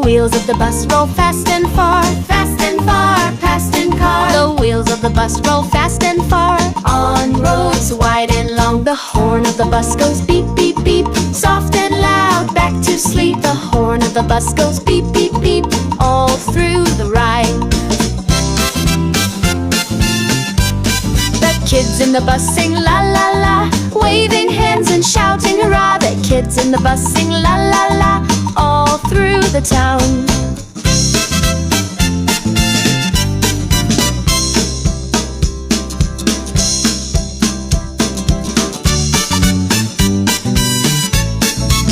wheels of the bus roll fast and far, past in car. The wheels of the bus roll fast and far, on roads wide and long. The horn of the bus goes beep, beep, beep, soft and loud, back to sleep. The horn of the bus goes beep, beep, beep, all through the ride. The kids in the bus sing la la la, waving hands and shouting hurrah. The kids in the bus sing la la la, all through the town.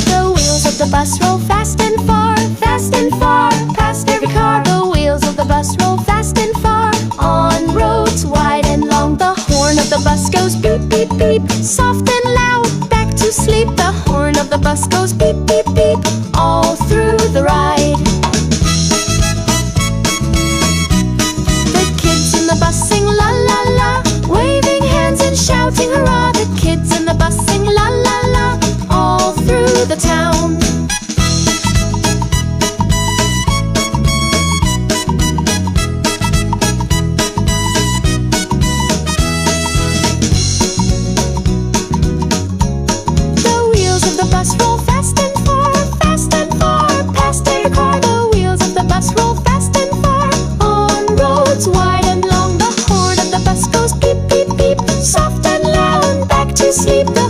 The wheels of the bus roll fast and far, past every car. The wheels of the bus roll fast and far, on roads wide and long. The horn of the bus goes beep, beep, beep, soft and loud, back to sleep. The horn of the bus goes beep, beep, beep, all through the ride. The kids in the bus sing la la la, waving hands and shouting hurrah. The kids in the bus sing la la la, all through the town. The wheels of the bus roll fast and far, past every car. The wheels of the bus roll fast and far, on roads wide and long. The horn of the bus goes beep, beep, beep, soft and loud, back to sleep. The